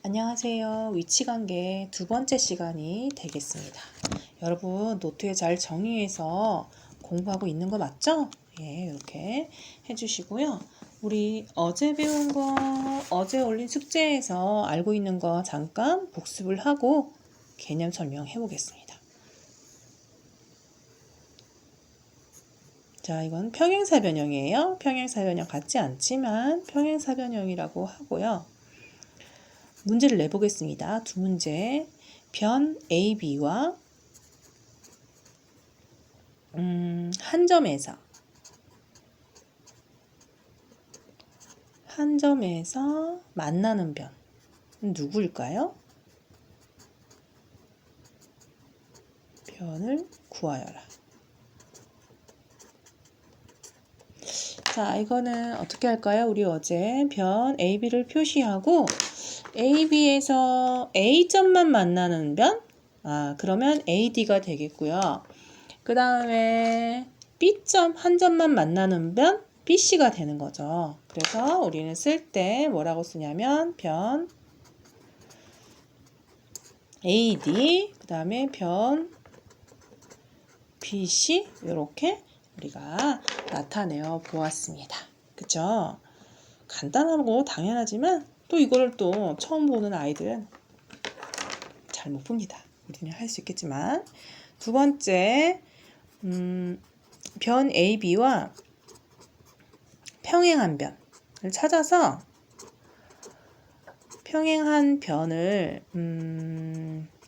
안녕하세요. 위치관계 두 번째 시간이 되겠습니다. 여러분 노트에 잘 정리해서 공부하고 있는 거 맞죠? 예, 이렇게 해주시고요. 우리 어제 배운 거, 어제 올린 숙제에서 알고 있는 거 잠깐 복습을 하고 개념 설명해 보겠습니다. 자, 이건 평행사 변형이에요. 평행사 변형 같지 않지만 평행사 변형이라고 하고요. 문제를 내보겠습니다. 두 문제. 변 AB와 한 점에서 만나는 변 누구일까요? 변을 구하여라. 자, 이거는 어떻게 할까요? 우리 어제 변 AB를 표시하고 AB에서 A점만 만나는 변? 그러면 AD가 되겠고요. 그 다음에 B점 한 점만 만나는 변? BC가 되는 거죠. 그래서 우리는 쓸 때 뭐라고 쓰냐면 변 AD, 그 다음에 변 BC 이렇게 우리가 나타내어 보았습니다. 그쵸? 간단하고 당연하지만 또 이거를 또 처음 보는 아이들은 잘 못 봅니다. 우리는 할 수 있겠지만 두 번째 변 AB와 평행한 변을 찾아서 평행한 변을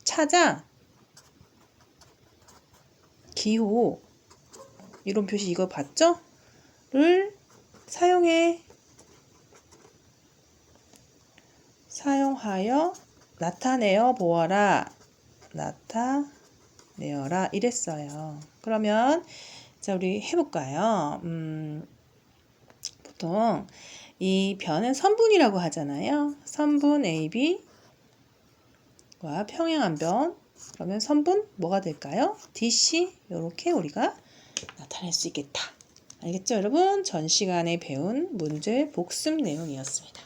찾아 기호 이론 표시 이거 봤죠? 를 사용하여 나타내어 보아라. 나타내어라 이랬어요. 그러면 자 우리 해볼까요? 보통 이 변은 선분이라고 하잖아요. 선분 AB와 평행한 변 그러면 선분 뭐가 될까요? DC 이렇게 우리가 나타낼 수 있겠다. 알겠죠 여러분? 전 시간에 배운 문제 복습 내용이었습니다.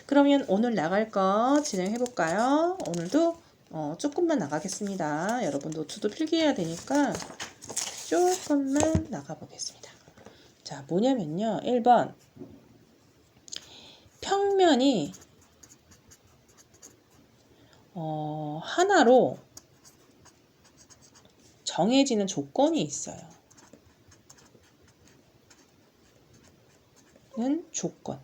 그러면 오늘 나갈 거 진행해 볼까요? 오늘도 조금만 나가겠습니다. 여러분 노트도 필기해야 되니까 조금만 나가 보겠습니다. 자 뭐냐면요 1번 평면이 하나로 정해지는 조건이 있어요. 는 조건.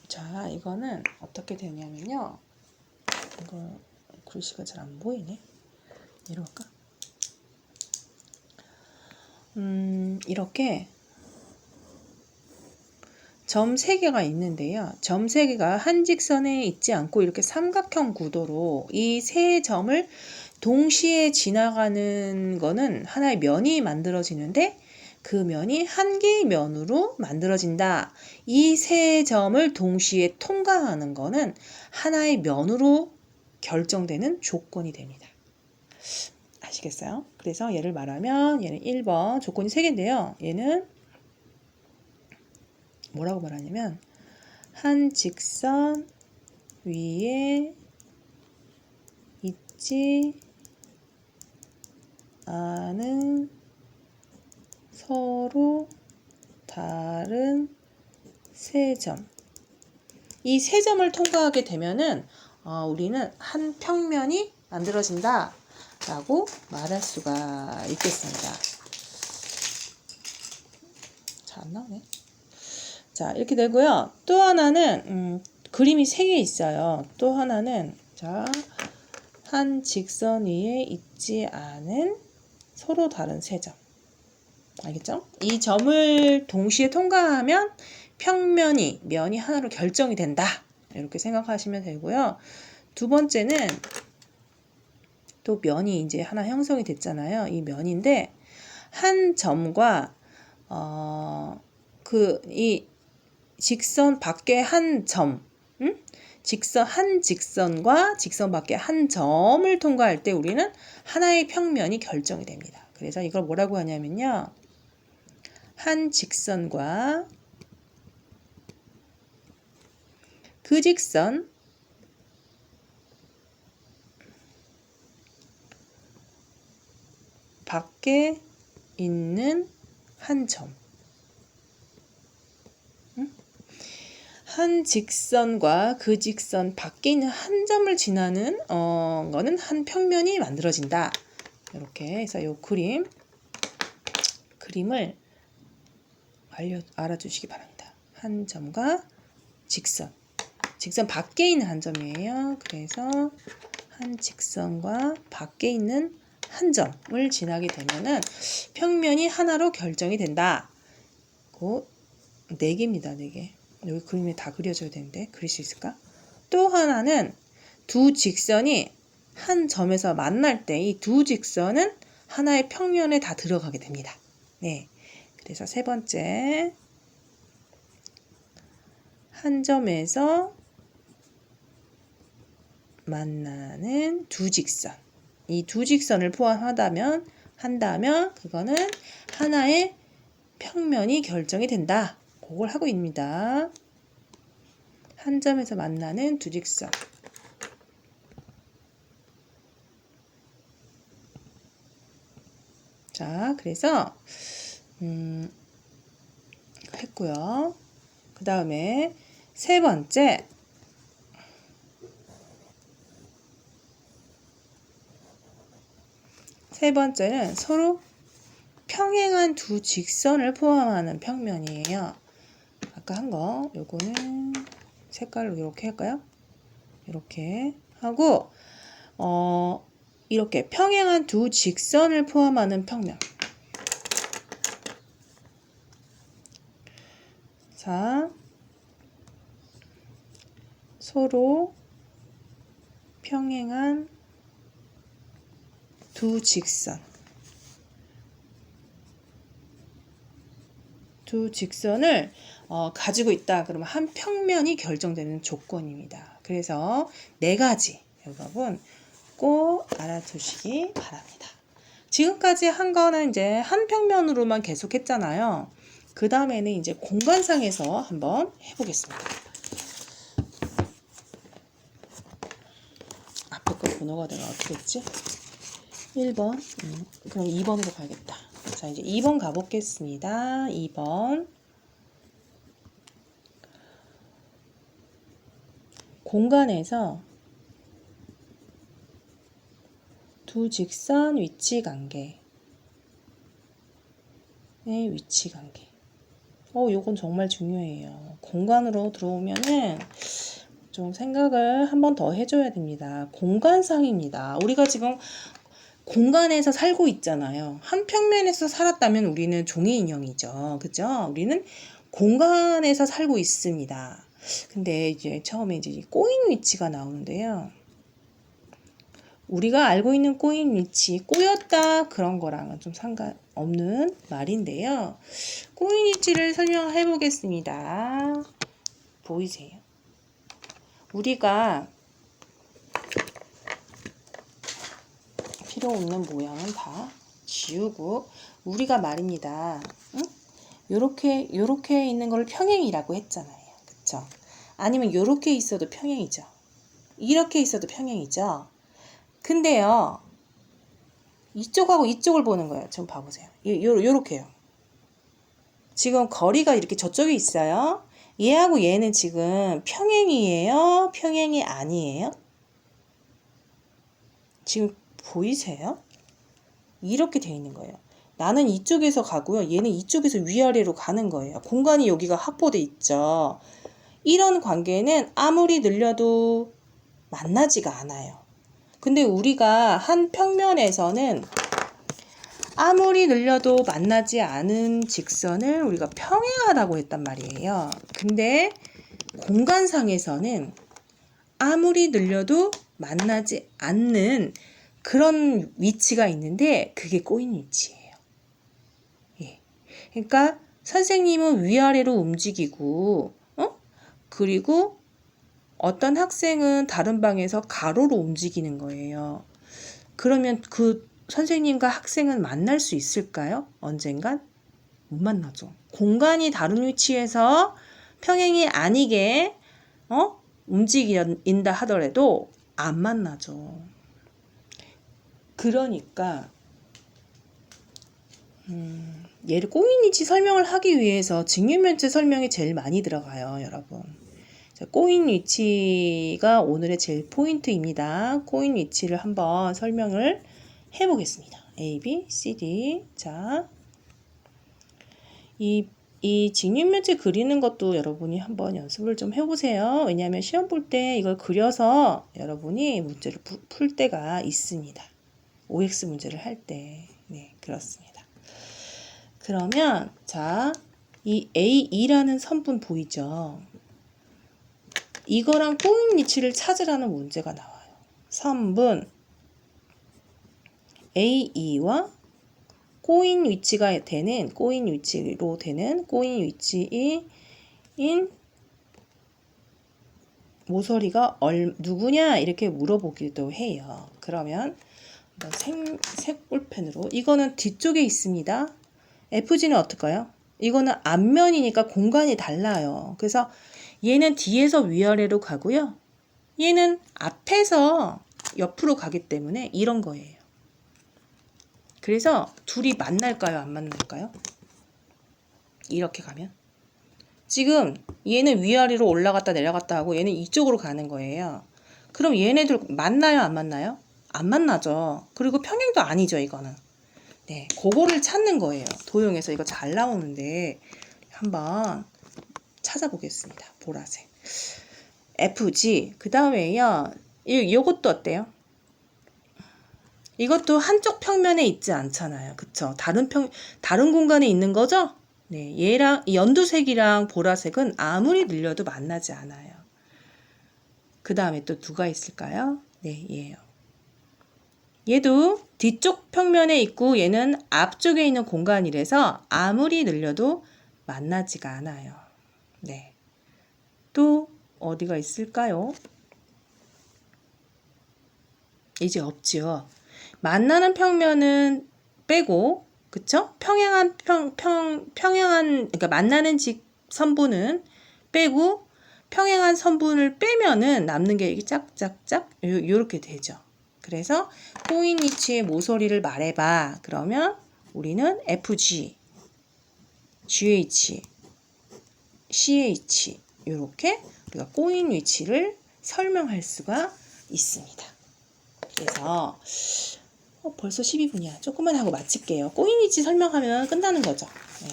자, 이거는 어떻게 되냐면요. 이거 글씨가 잘 안 보이네. 이럴까? 이렇게 점 3개가 있는데요. 점 3개가 한 직선에 있지 않고 이렇게 삼각형 구도로 이 세 점을 동시에 지나가는 거는 하나의 면이 만들어지는데 그 면이 한 개의 면으로 만들어진다. 이 세 점을 동시에 통과하는 거는 하나의 면으로 결정되는 조건이 됩니다. 아시겠어요? 그래서 얘를 말하면 얘는 1번 조건이 3개인데요. 얘는 뭐라고 말하냐면 한 직선 위에 있지 않은 서로 다른 세 점. 이 세 점을 통과하게 되면은 우리는 한 평면이 만들어진다 라고 말할 수가 있겠습니다. 잘 안 나오네. 자 이렇게 되고요. 또 하나는 그림이 3개 있어요. 또 하나는 자 한 직선 위에 있지 않은 서로 다른 세 점. 알겠죠? 이 점을 동시에 통과하면 면이 하나로 결정이 된다. 이렇게 생각하시면 되고요. 두 번째는 또 면이 이제 하나 형성이 됐잖아요. 이 면인데 한 점과 이 직선 밖에 한 점, 직선과 직선 밖에 한 점을 통과할 때 우리는 하나의 평면이 결정이 됩니다. 그래서 이걸 뭐라고 하냐면요. 한 직선과 그 직선 밖에 있는 한 점. 한 직선과 그 직선 밖에 있는 한 점을 지나는 거는 한 평면이 만들어진다. 이렇게 해서 이 그림을 알아주시기 바랍니다. 한 점과 직선 밖에 있는 한 점이에요. 그래서 한 직선과 밖에 있는 한 점을 지나게 되면은 평면이 하나로 결정이 된다. 그 4개입니다. 4개. 여기 그림에 다 그려져야 되는데 그릴 수 있을까? 또 하나는 두 직선이 한 점에서 만날 때 이 두 직선은 하나의 평면에 다 들어가게 됩니다. 네. 그래서 3번째, 한 점에서 만나는 두 직선. 이 두 직선을 포함한다면 그거는 하나의 평면이 결정이 된다. 그걸 하고 있습니다. 한 점에서 만나는 두 직선. 자, 그래서 했고요. 그 다음에 3번째, 는 서로 평행한 두 직선을 포함하는 평면이에요. 아까 한 거, 요거는 색깔로 이렇게 할까요? 이렇게 하고, 이렇게 평행한 두 직선을 포함하는 평면. 자, 서로 평행한 두 직선을 가지고 있다. 그러면 한 평면이 결정되는 조건입니다. 그래서 4가지 여러분 꼭 알아두시기 바랍니다. 지금까지 한 거는 이제 한 평면으로만 계속 했잖아요. 그 다음에는 이제 공간상에서 한번 해보겠습니다. 앞에 거 번호가 내가 어떻게 했지? 1번. 그럼 2번으로 가야겠다. 자, 이제 2번 가보겠습니다. 2번. 공간에서 두 직선 위치 관계의 위치 관계. 요건 정말 중요해요. 공간으로 들어오면은 좀 생각을 한 번 더 해줘야 됩니다. 공간상입니다. 우리가 지금 공간에서 살고 있잖아요. 한 평면에서 살았다면 우리는 종이 인형이죠. 그죠? 우리는 공간에서 살고 있습니다. 근데 이제 처음에 이제 꼬인 위치가 나오는데요. 우리가 알고 있는 꼬인 위치, 꼬였다 그런 거랑은 좀 상관없는 말인데요. 꼬인 위치를 설명해 보겠습니다. 보이세요? 우리가 필요 없는 모양은 다 지우고 우리가 말입니다. 응? 요렇게 있는 걸 평행이라고 했잖아요. 그쵸? 아니면 요렇게 있어도 평행이죠. 이렇게 있어도 평행이죠. 근데요. 이쪽하고 이쪽을 보는 거예요. 좀 봐보세요. 요렇게요. 지금 거리가 이렇게 저쪽에 있어요. 얘하고 얘는 지금 평행이에요? 평행이 아니에요? 지금 보이세요? 이렇게 돼 있는 거예요. 나는 이쪽에서 가고요. 얘는 이쪽에서 위아래로 가는 거예요. 공간이 여기가 확보돼 있죠. 이런 관계는 아무리 늘려도 만나지가 않아요. 근데 우리가 한 평면에서는 아무리 늘려도 만나지 않은 직선을 우리가 평행하다고 했단 말이에요. 근데 공간상에서는 아무리 늘려도 만나지 않는 그런 위치가 있는데 그게 꼬인 위치예요. 예. 그러니까 선생님은 위아래로 움직이고 그리고 어떤 학생은 다른 방에서 가로로 움직이는 거예요. 그러면 그 선생님과 학생은 만날 수 있을까요? 언젠간? 못 만나죠. 공간이 다른 위치에서 평행이 아니게 움직인다 하더라도 안 만나죠. 그러니까 얘를 꼬인위치 설명을 하기 위해서 직육면체 설명이 제일 많이 들어가요, 여러분. 자, 꼬인 위치가 오늘의 제일 포인트입니다. 꼬인 위치를 한번 설명을 해보겠습니다. A, B, C, D. 자, 이 직육면체 그리는 것도 여러분이 한번 연습을 좀 해보세요. 왜냐하면 시험 볼 때 이걸 그려서 여러분이 문제를 풀 때가 있습니다. OX 문제를 할 때. 네, 그렇습니다. 그러면 자, 이 A2라는 선분 보이죠? 이거랑 꼬인 위치를 찾으라는 문제가 나와요. 선분 A2와 꼬인 위치가 되는 꼬인 위치로 되는 꼬인 위치인 모서리가 누구냐 이렇게 물어보기도 해요. 그러면 색볼펜으로 이거는 뒤쪽에 있습니다. FG는 어떨까요? 이거는 앞면이니까 공간이 달라요. 그래서 얘는 뒤에서 위아래로 가고요. 얘는 앞에서 옆으로 가기 때문에 이런 거예요. 그래서 둘이 만날까요? 안 만날까요? 이렇게 가면. 지금 얘는 위아래로 올라갔다 내려갔다 하고 얘는 이쪽으로 가는 거예요. 그럼 얘네들 만나요? 안 만나요? 안 만나죠. 그리고 평행도 아니죠, 이거는. 네, 그거를 찾는 거예요. 도형에서 이거 잘 나오는데 한번 찾아보겠습니다. 보라색. FG. 그 다음에요. 이것도 어때요? 이것도 한쪽 평면에 있지 않잖아요. 그쵸? 다른 공간에 있는 거죠? 네, 얘랑 연두색이랑 보라색은 아무리 늘려도 만나지 않아요. 그 다음에 또 누가 있을까요? 네, 얘예요. 얘도 뒤쪽 평면에 있고 얘는 앞쪽에 있는 공간이라서 아무리 늘려도 만나지가 않아요. 네. 또 어디가 있을까요? 이제 없죠. 만나는 평면은 빼고, 그쵸? 평행한 그러니까 만나는 선분은 빼고 평행한 선분을 빼면은 남는 게 이렇게 짝짝짝 요렇게 되죠. 그래서 꼬인 위치의 모서리를 말해봐. 그러면 우리는 FG, GH, CH 이렇게 우리가 꼬인 위치를 설명할 수가 있습니다. 그래서 벌써 12분이야. 조금만 하고 마칠게요. 꼬인 위치 설명하면 끝나는 거죠. 네.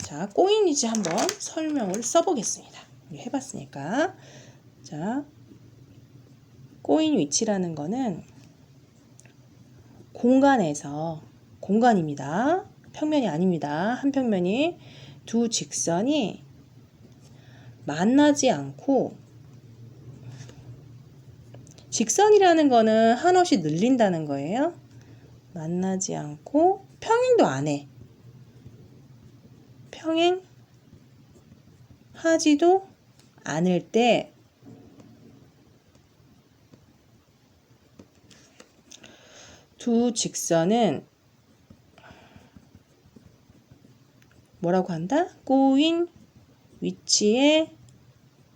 자, 꼬인 위치 한번 설명을 써보겠습니다. 해봤으니까. 자, 꼬인 위치라는 거는 공간입니다. 평면이 아닙니다. 한 평면이 두 직선이 만나지 않고 직선이라는 거는 한없이 늘린다는 거예요. 만나지 않고 평행도 안 해. 평행하지도 않을 때 두 직선은 뭐라고 한다? 꼬인 위치에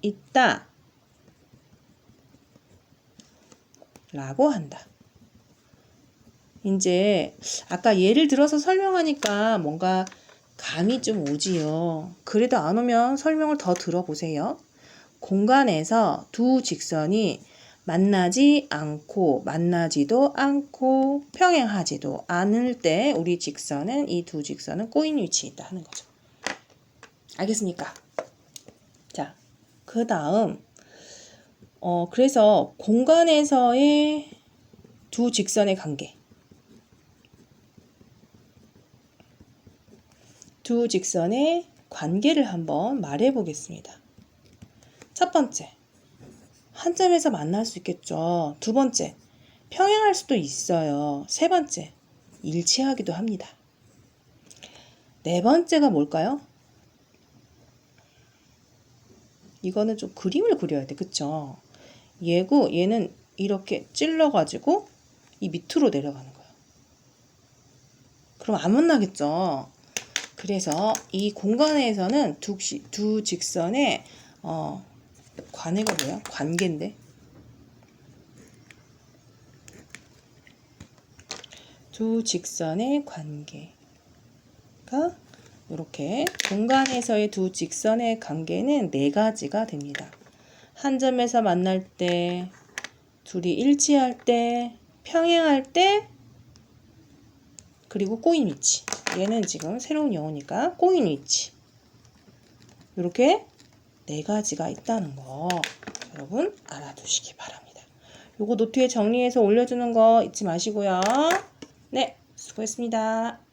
있다 라고 한다. 이제 아까 예를 들어서 설명하니까 뭔가 감이 좀 오지요. 그래도 안 오면 설명을 더 들어보세요. 공간에서 두 직선이 만나지 않고 만나지도 않고 평행하지도 않을 때 우리 직선은 이 두 직선은 꼬인 위치에 있다 하는 거죠. 알겠습니까? 자, 그 다음 그래서 공간에서의 두 직선의 관계. 두 직선의 관계를 한번 말해 보겠습니다. 첫 번째, 한 점에서 만날 수 있겠죠. 두 번째, 평행할 수도 있어요. 세 번째, 일치하기도 합니다. 네 번째가 뭘까요? 이거는 좀 그림을 그려야 돼. 그쵸? 얘는 이렇게 찔러가지고 이 밑으로 내려가는 거예요. 그럼 안 만나겠죠. 그래서 이 공간에서는 두 직선의 관해가 뭐야? 관계인데. 두 직선의 관계가 이렇게 공간에서의 두 직선의 관계는 네 가지가 됩니다. 한 점에서 만날 때, 둘이 일치할 때, 평행할 때, 그리고 꼬인 위치. 얘는 지금 새로운 영어니까 꼬인 위치. 이렇게 네 가지가 있다는 거 여러분 알아두시기 바랍니다. 요거 노트에 정리해서 올려주는 거 잊지 마시고요. 네, 수고했습니다.